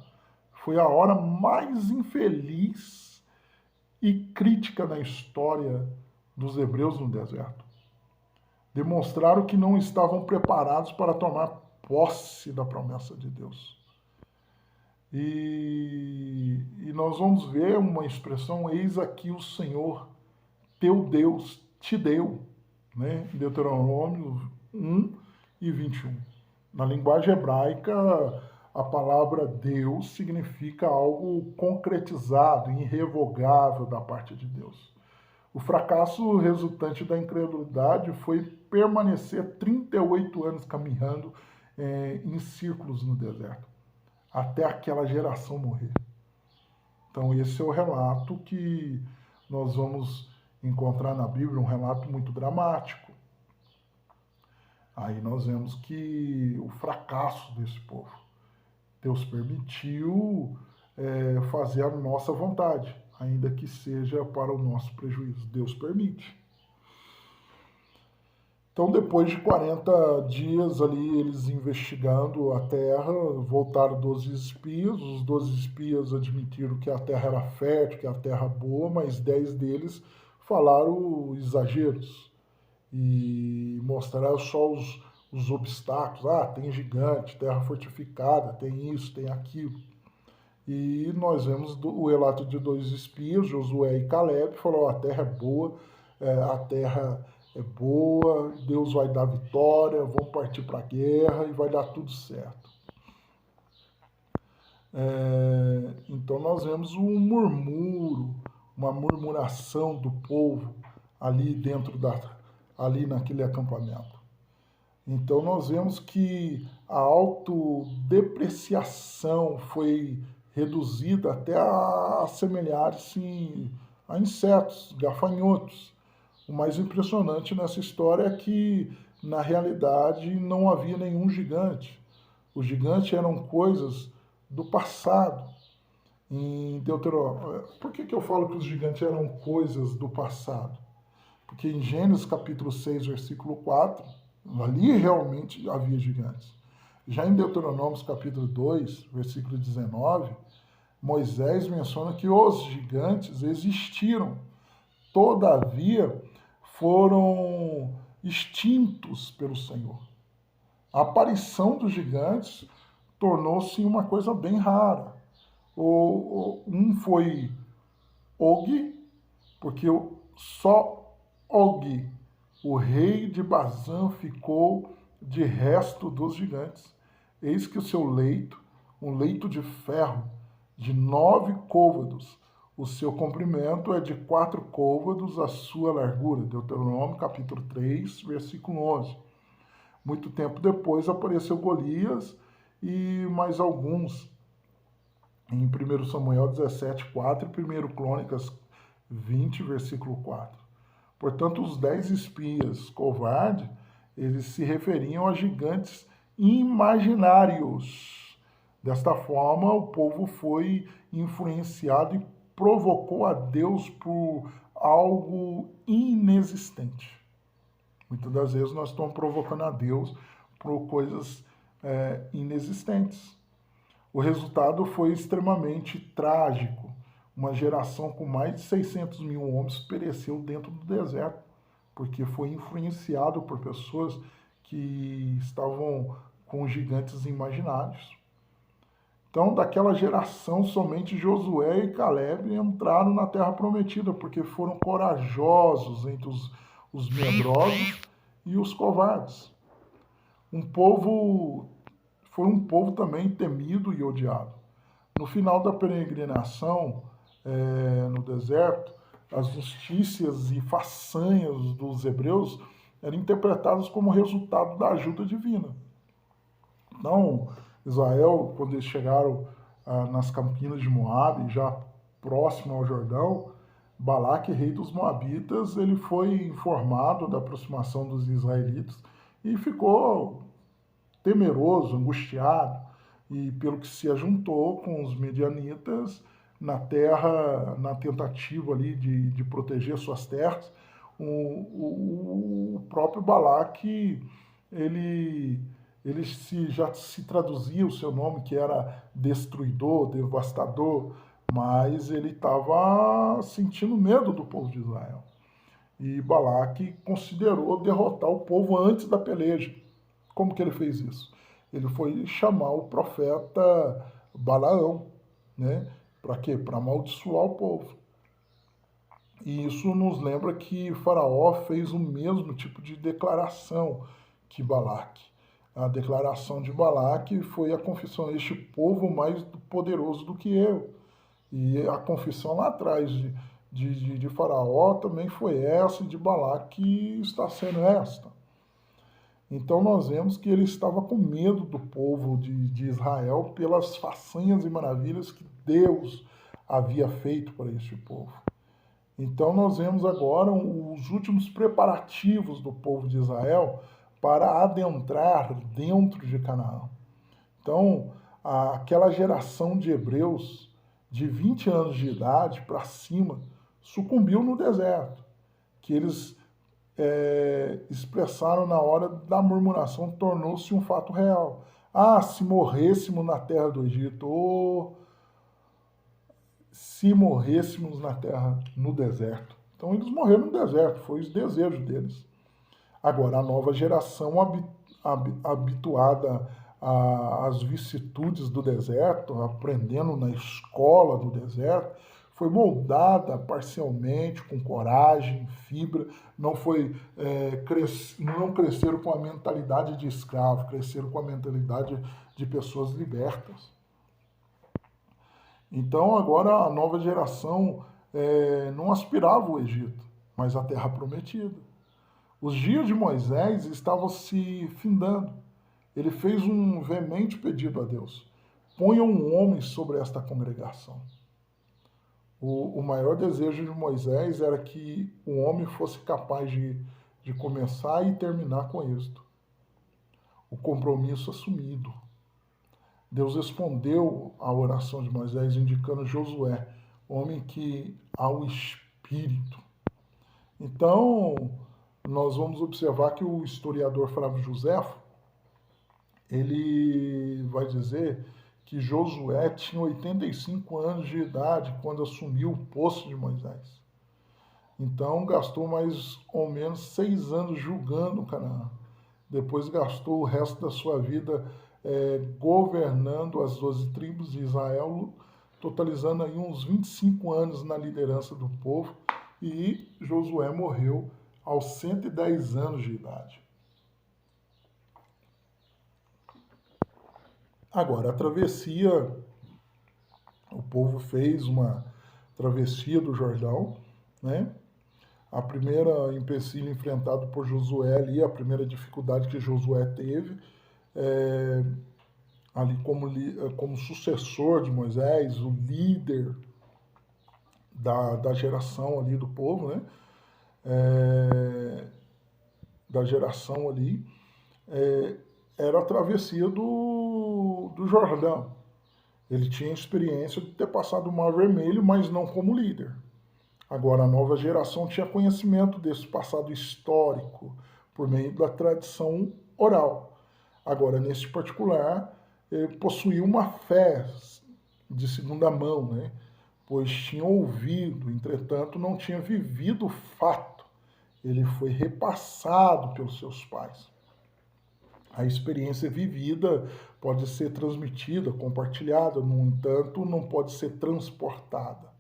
Foi a hora mais infeliz e crítica na história dos hebreus no deserto. Demonstraram que não estavam preparados para tomar posse da promessa de Deus. E nós vamos ver uma expressão, eis aqui o Senhor, teu Deus, te deu, né? Deuteronômio 1 e 21. Na linguagem hebraica, a palavra Deus significa algo concretizado, irrevogável da parte de Deus. O fracasso resultante da incredulidade foi permanecer 38 anos caminhando em círculos no deserto, até aquela geração morrer. Então esse é o relato que nós vamos encontrar na Bíblia, um relato muito dramático. Aí nós vemos que o fracasso desse povo. Deus permitiu fazer a nossa vontade, ainda que seja para o nosso prejuízo. Deus permite. Então, depois de 40 dias ali, eles investigando a terra, voltaram 12 espias. Os 12 espias admitiram que a terra era fértil, que a terra boa, mas 10 deles falaram exageros e mostraram só os obstáculos. Ah, tem gigante, terra fortificada, tem isso, tem aquilo. E nós vemos o relato de 2 espias, Josué e Caleb, falou, a terra é boa, a terra é boa, Deus vai dar vitória, vamos partir para a guerra e vai dar tudo certo. Então nós vemos um murmúrio, uma murmuração do povo ali ali naquele acampamento. Então nós vemos que a autodepreciação foi reduzida até a assemelhar-se a insetos, gafanhotos. O mais impressionante nessa história é que, na realidade, não havia nenhum gigante. Os gigantes eram coisas do passado. Em Deuteronômio. Por que eu falo que os gigantes eram coisas do passado? Porque em Gênesis capítulo 6, versículo 4, ali realmente havia gigantes. Já em Deuteronômio capítulo 2, versículo 19, Moisés menciona que os gigantes existiram. Todavia, foram extintos pelo Senhor. A aparição dos gigantes tornou-se uma coisa bem rara. Um foi Og, porque só Og, o rei de Bazã, ficou de resto dos gigantes. Eis que o seu leito, um leito de ferro, de 9 côvados, o seu comprimento é de 4 côvados, a sua largura. Deuteronômio, capítulo 3, versículo 11. Muito tempo depois apareceu Golias e mais alguns, em 1 Samuel 17, 4 e 1 Crônicas 20, versículo 4. Portanto, os 10 espias covardes, eles se referiam a gigantes imaginários. Desta forma, o povo foi influenciado e provocou a Deus por algo inexistente. Muitas das vezes nós estamos provocando a Deus por coisas inexistentes. O resultado foi extremamente trágico. Uma geração com mais de 600 mil homens pereceu dentro do deserto, porque foi influenciado por pessoas que estavam com gigantes imaginários. Então, daquela geração, somente Josué e Caleb entraram na terra prometida, porque foram corajosos entre os medrosos e os covardes. Foi um povo também temido e odiado. No final da peregrinação no deserto, as notícias e façanhas dos hebreus eram interpretadas como resultado da ajuda divina. Então, Israel, quando eles chegaram nas campinas de Moabe, já próximo ao Jordão, Balaque, rei dos Moabitas, ele foi informado da aproximação dos israelitas e ficou temeroso, angustiado, e pelo que se ajuntou com os medianitas na terra, na tentativa ali de proteger suas terras. O próprio Balaque, já se traduzia o seu nome, que era destruidor, devastador, mas ele estava sentindo medo do povo de Israel. E Balaque considerou derrotar o povo antes da peleja. Como que ele fez isso? Ele foi chamar o profeta Balaão, né? Para quê? Para amaldiçoar o povo. E isso nos lembra que Faraó fez o mesmo tipo de declaração que Balaque. A declaração de Balaque foi a confissão: este povo mais poderoso do que eu. E a confissão lá atrás de Faraó também foi essa, e de Balaque está sendo esta. Então nós vemos que ele estava com medo do povo de Israel pelas façanhas e maravilhas que Deus havia feito para este povo. Então nós vemos agora os últimos preparativos do povo de Israel para adentrar dentro de Canaã. Então, aquela geração de hebreus de 20 anos de idade para cima sucumbiu no deserto, que eles expressaram na hora da murmuração, tornou-se um fato real. Ah, se morrêssemos na terra do Egito, ou se morrêssemos na terra, no deserto. Então eles morreram no deserto, foi os desejos deles. Agora, a nova geração habituada às vicissitudes do deserto, aprendendo na escola do deserto, foi moldada parcialmente, com coragem, fibra, não cresceram com a mentalidade de escravo, cresceram com a mentalidade de pessoas libertas. Então, agora a nova geração não aspirava o Egito, mas a terra prometida. Os dias de Moisés estavam se findando. Ele fez um veemente pedido a Deus: ponha um homem sobre esta congregação. O maior desejo de Moisés era que o homem fosse capaz de começar e terminar com êxito. O compromisso assumido. Deus respondeu à oração de Moisés, indicando Josué, homem que há o Espírito. Então, nós vamos observar que o historiador Flávio Josefo, ele vai dizer que Josué tinha 85 anos de idade quando assumiu o posto de Moisés. Então, gastou mais ou menos 6 anos julgando Canaã. Depois gastou o resto da sua vida governando as 12 tribos de Israel, totalizando aí uns 25 anos na liderança do povo, e Josué morreu aos 110 anos de idade. Agora, a travessia, o povo fez uma travessia do Jordão, né? A primeira empecilho enfrentado por Josué ali, a primeira dificuldade que Josué teve, ali como sucessor de Moisés, o líder da geração ali do povo, né? É, da geração ali, é, era a travessia do Jordão. Ele tinha experiência de ter passado o Mar Vermelho, mas não como líder. Agora, a nova geração tinha conhecimento desse passado histórico por meio da tradição oral. Agora, nesse particular, ele possuía uma fé de segunda mão, né? Pois tinha ouvido, entretanto, não tinha vivido o fato. Ele foi repassado pelos seus pais. A experiência vivida pode ser transmitida, compartilhada, no entanto, não pode ser transportada.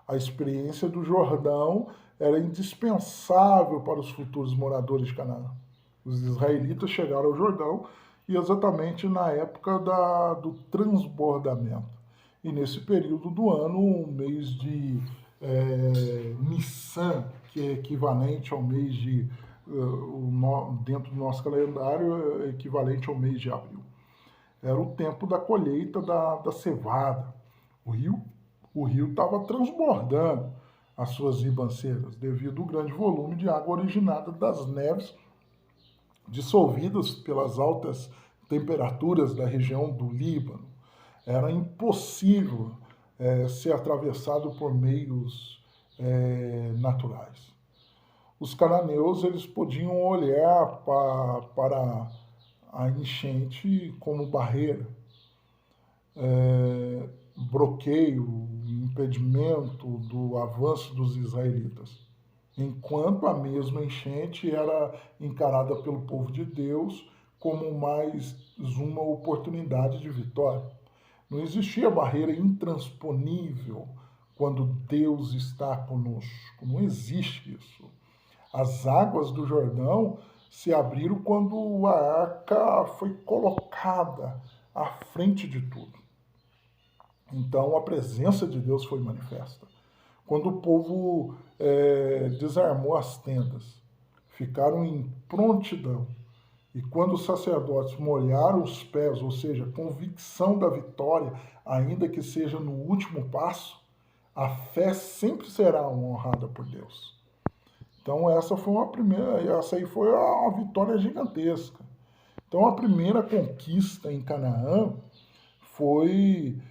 A experiência do Jordão era indispensável para os futuros moradores de Canaã. Os israelitas chegaram ao Jordão e exatamente na época do transbordamento. E nesse período do ano, o mês de Nissan, que é equivalente ao mês de, dentro do nosso calendário, é equivalente ao mês de abril. Era o tempo da colheita da cevada. O rio o rio estava transbordando as suas ribanceiras devido ao grande volume de água originada das neves dissolvidas pelas altas temperaturas da região do Líbano. Era impossível ser atravessado por meios naturais. Os cananeus eles podiam olhar para a enchente como barreira, bloqueio, impedimento do avanço dos israelitas, enquanto a mesma enchente era encarada pelo povo de Deus como mais uma oportunidade de vitória. Não existia barreira intransponível quando Deus está conosco. Não existe isso. As águas do Jordão se abriram quando a arca foi colocada à frente de tudo. Então a presença de Deus foi manifesta. Quando o povo desarmou as tendas, ficaram em prontidão. E quando os sacerdotes molharam os pés, ou seja, convicção da vitória, ainda que seja no último passo, a fé sempre será honrada por Deus. Então essa aí foi uma vitória gigantesca. Então a primeira conquista em Canaã foi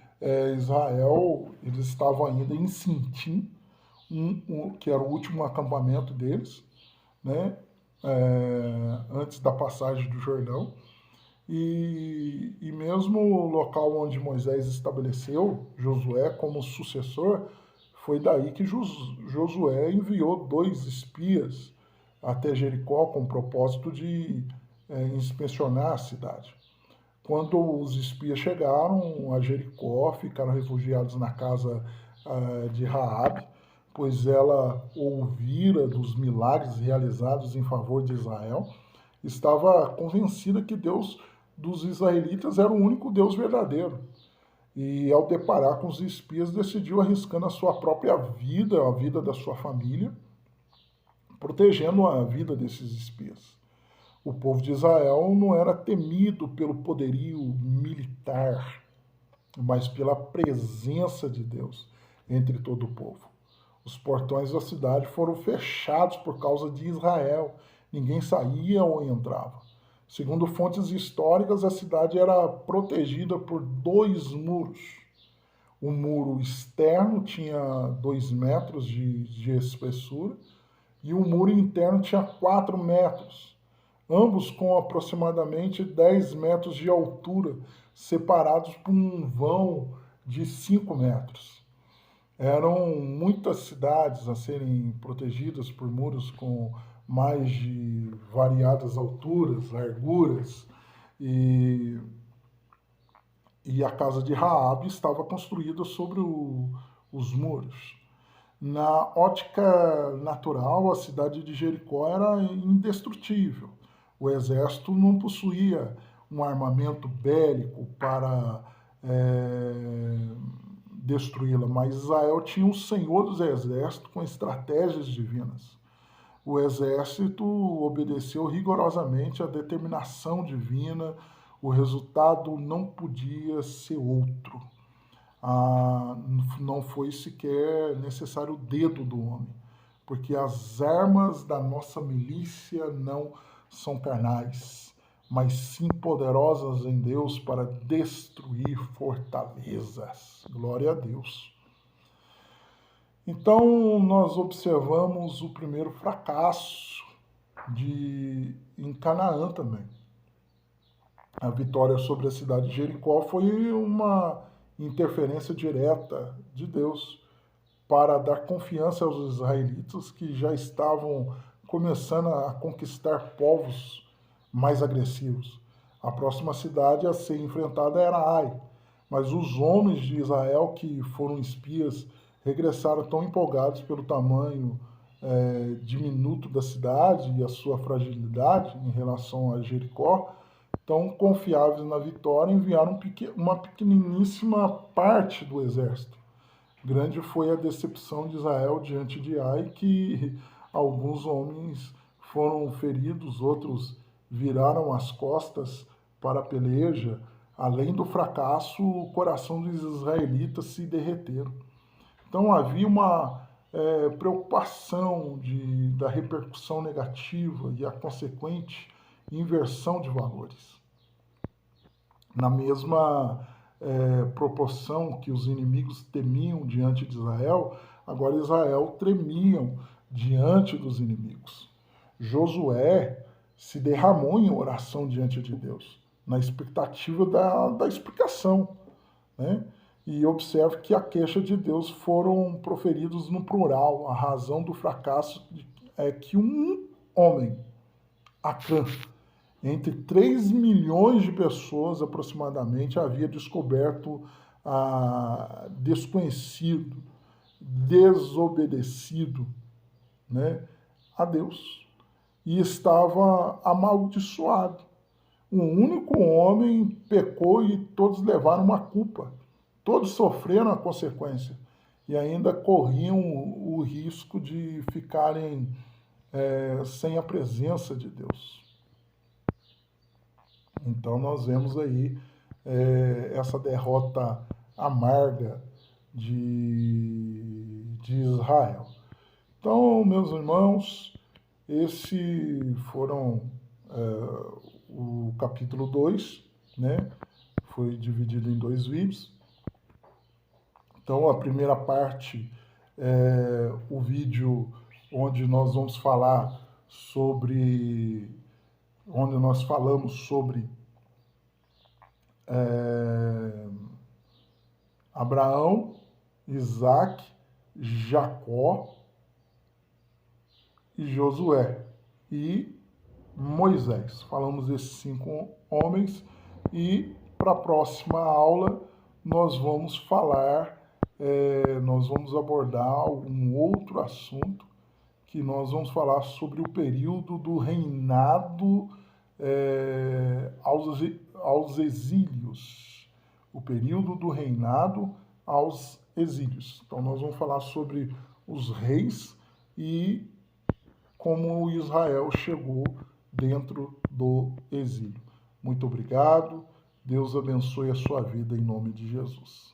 Israel, eles estavam ainda em Sintim, que era o último acampamento deles, né? Antes da passagem do Jordão. E mesmo o local onde Moisés estabeleceu Josué como sucessor, foi daí que Josué enviou 2 espias até Jericó com o propósito de inspecionar a cidade. Quando os espias chegaram a Jericó, ficaram refugiados na casa de Raabe, pois ela ouvira dos milagres realizados em favor de Israel, estava convencida que Deus dos israelitas era o único Deus verdadeiro. E ao deparar com os espias, decidiu arriscando a sua própria vida, a vida da sua família, protegendo a vida desses espias. O povo de Israel não era temido pelo poderio militar, mas pela presença de Deus entre todo o povo. Os portões da cidade foram fechados por causa de Israel. Ninguém saía ou entrava. Segundo fontes históricas, a cidade era protegida por 2 muros. O muro externo tinha 2 metros de espessura e o muro interno tinha 4 metros, ambos com aproximadamente 10 metros de altura, separados por um vão de 5 metros. Eram muitas cidades a serem protegidas por muros com mais de variadas alturas, larguras, e a casa de Raabe estava construída sobre os muros. Na ótica natural, a cidade de Jericó era indestrutível. O exército não possuía um armamento bélico para destruí-la, mas Israel tinha um senhor dos exércitos com estratégias divinas. O exército obedeceu rigorosamente à determinação divina, o resultado não podia ser outro. não foi sequer necessário o dedo do homem, porque as armas da nossa milícia não são carnais, mas sim poderosas em Deus para destruir fortalezas. Glória a Deus. Então, nós observamos o primeiro fracasso em Canaã também. A vitória sobre a cidade de Jericó foi uma interferência direta de Deus para dar confiança aos israelitas que já estavam começando a conquistar povos mais agressivos. A próxima cidade a ser enfrentada era Ai, mas os homens de Israel que foram espias regressaram tão empolgados pelo tamanho diminuto da cidade e a sua fragilidade em relação a Jericó, tão confiáveis na vitória, enviaram uma pequeniníssima parte do exército. Grande foi a decepção de Israel diante de Ai, que alguns homens foram feridos, outros viraram as costas para a peleja. Além do fracasso, o coração dos israelitas se derreteram. Então havia uma preocupação da repercussão negativa e a consequente inversão de valores. Na mesma proporção que os inimigos temiam diante de Israel, agora Israel tremiam diante dos inimigos. Josué se derramou em oração diante de Deus, na expectativa da explicação, né? E observe que a queixa de Deus foram proferidos no plural. A razão do fracasso é que um homem, Acã, entre 3 milhões de pessoas aproximadamente, havia descoberto desconhecido, desobedecido, né, a Deus e estava amaldiçoado. Um único homem pecou e todos levaram uma culpa. Todos sofreram a consequência e ainda corriam o risco de ficarem sem a presença de Deus. Então nós vemos aí essa derrota amarga de Israel. Então, meus irmãos, esse foram o capítulo 2, né? Foi dividido em 2 vídeos. Então, a primeira parte é o vídeo onde nós vamos falar onde nós falamos sobre Abraão, Isaac, Jacó e Josué e Moisés. Falamos desses 5 homens e para a próxima aula nós vamos nós vamos abordar um outro assunto, que nós vamos falar sobre o período do reinado aos exílios. O período do reinado aos exílios. Então nós vamos falar sobre os reis e como Israel chegou dentro do exílio. Muito obrigado. Deus abençoe a sua vida em nome de Jesus.